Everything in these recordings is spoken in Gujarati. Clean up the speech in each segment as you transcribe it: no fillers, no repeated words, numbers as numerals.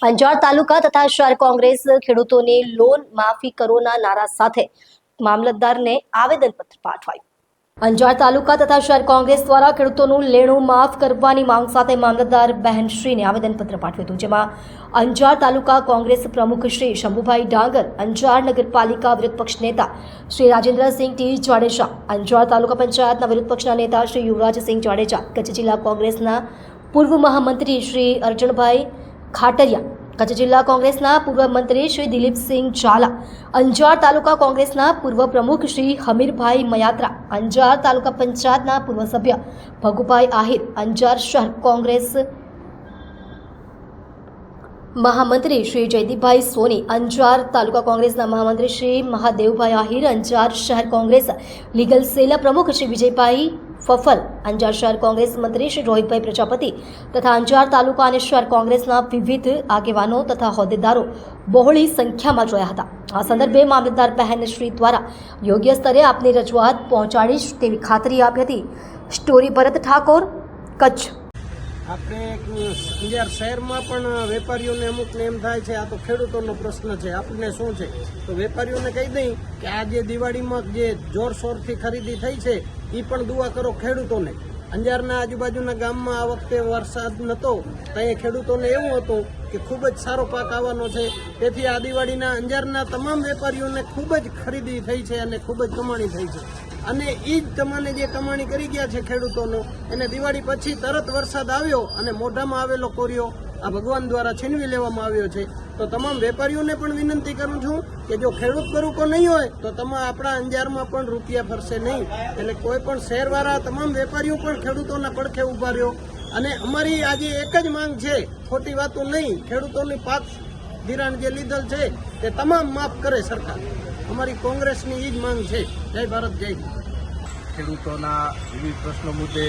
અંજાર તાલુકા તથા શહેર કોંગ્રેસ ખેડૂતોની લોન માફી કરોના નારા સાથે મામલતદારને આવેદનપત્ર પાઠવાયું. અંજાર તાલુકા તથા શહેર કોંગ્રેસ દ્વારા ખેડૂતોનું લેણું માફ કરવાની માંગ સાથે મામલતદાર બહેનશ્રીને આવેદનપત્ર પાઠવ્યું હતું, જેમાં અંજાર તાલુકા કોંગ્રેસ પ્રમુખ શ્રી શંભુભાઈ ડાંગર, અંજાર નગરપાલિકા વિરોધ પક્ષ નેતા શ્રી રાજેન્દ્રસિંહ ટી જાડેજા, અંજાર તાલુકા પંચાયતના વિરોધ પક્ષના નેતા શ્રી યુવરાજસિંહ જાડેજા, કચ્છ જિલ્લા કોંગ્રેસના પૂર્વ મહામંત્રી શ્રી અર્જણભાઈ ખાટરિયા, કચ્છ જિલ્લા કોંગ્રેસના પૂર્વ મંત્રી શ્રી દિલીપસિંહ ઝાલા, અંજાર તાલુકા કોંગ્રેસના પૂર્વ પ્રમુખ શ્રી હમીરભાઈ મયાત્રા, અંજાર તાલુકા પંચાયતના પૂર્વ સભ્ય ભગુભાઈ આહિર, અંજાર શહેર કોંગ્રેસ મહામંત્રી શ્રી જયદીપભાઈ સોની, અંજાર તાલુકા કોંગ્રેસના મહામંત્રી શ્રી મહાદેવભાઈ આહિર, અંજાર શહેર કોંગ્રેસ લીગલ સેલના પ્રમુખ શ્રી વિજયભાઈ ફફલ, અંજાર શહેર કોંગ્રેસ મંત્રી શ્રી રોહિતભાઈ પ્રજાપતિ તથા અંજાર તાલુકા અને શહેર કોંગ્રેસના વિવિધ આગેવાનો તથા હોદ્દેદારો બહોળી સંખ્યામાં જોયા હતા. આ સંદર્ભે મામલતદાર બહેનશ્રી દ્વારા યોગ્ય સ્તરે આપની રજૂઆત પહોંચાડીશ તેવી ખાતરી આપી હતી. સ્ટોરી ભરત ઠાકોર, કચ્છ. આપણે અંજાર શહેરમાં પણ વેપારીઓને અમુકને એમ થાય છે આ તો ખેડૂતોનો પ્રશ્ન છે, આપણને શું છે, તો વેપારીઓને કહી દઈ કે આ જે દિવાળીમાં જે જોરશોરથી ખરીદી થઈ છે એ પણ દુઆ કરો ખેડૂતોને. અંજારના આજુબાજુના ગામમાં આ વખતે વરસાદ નહોતો, ત્યાં ખેડૂતોને એવું હતું કે ખૂબ જ સારો પાક આવવાનો છે, તેથી આ દિવાળીના અંજારના તમામ વેપારીઓને ખૂબ જ ખરીદી થઈ છે અને ખૂબ જ કમાણી થઈ છે. અને એ જ તમાને જે કમાણી કરી ગયા છે ખેડૂતોનો, એને દિવાળી પછી તરત વરસાદ આવ્યો અને મોઢામાં આવેલો કોરિયો આ ભગવાન દ્વારા છીનવી લેવામાં આવ્યો છે. તો તમામ વેપારીઓને પણ વિનંતી કરું છું કે જો ખેડૂત ગરુકો નહીં હોય તો આપણા અંજારમાં પણ રૂપિયા ફરશે નહીં. એટલે કોઈ પણ શહેરવાળા તમામ વેપારીઓ પણ ખેડૂતોના પડખે ઊભા રહ્યો. અને અમારી આજે એક જ માંગ છે, ખોટી વાતો નહીં, ખેડૂતોની પાક ધિરાણ જે લીધેલ છે તે તમામ માફ કરે સરકાર. અમારી કોંગ્રેસની એ જ માંગ છે. જય ભારત, જય હિન્દ. ખેડૂતોના વિવિધ પ્રશ્નો મુદ્દે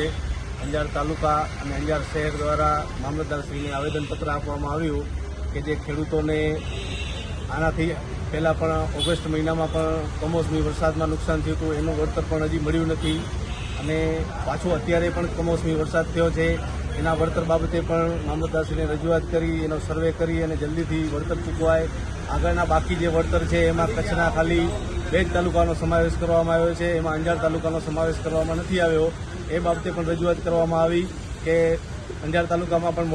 અંજાર તાલુકા અને અંજાર શહેર દ્વારા મામલતદારશ્રીને આવેદનપત્ર આપવામાં આવ્યું કે જે ખેડૂતોને આનાથી પહેલાં પણ ઓગસ્ટ મહિનામાં પણ કમોસમી વરસાદમાં નુકસાન થયું હતું, એનું વળતર પણ હજી મળ્યું નથી. અને પાછું અત્યારે પણ કમોસમી વરસાદ થયો છે, એના વળતર બાબતે પણ મામલતદારશ્રીને રજૂઆત કરી, એનો સર્વે કરી અને જલ્દીથી વળતર ચૂકવાય. આગળના બાકી જે વળતર છે એમાં કચ્છના ખાલી 2 જ તાલુકાનો સમાવેશ કરવામાં આવ્યો છે, એમાં અંજાર તાલુકાનો સમાવેશ કરવામાં નથી આવ્યો. એ બાબતે પણ રજૂઆત કરવામાં આવી કે અંજાર તાલુકામાં પણ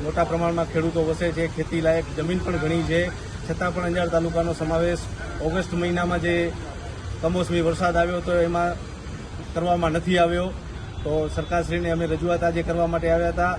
મોટા પ્રમાણમાં ખેડૂતો વસે છે, ખેતી લાયક જમીન પણ ઘણી છે, છતાં પણ અંજાર તાલુકાનો સમાવેશ ઓગસ્ટ મહિનામાં જે કમોસમી વરસાદ આવ્યો હતો એમાં કરવામાં નથી આવ્યો. તો સરકારશ્રીને અમે રજૂઆત આજે કરવા માટે આવ્યા હતા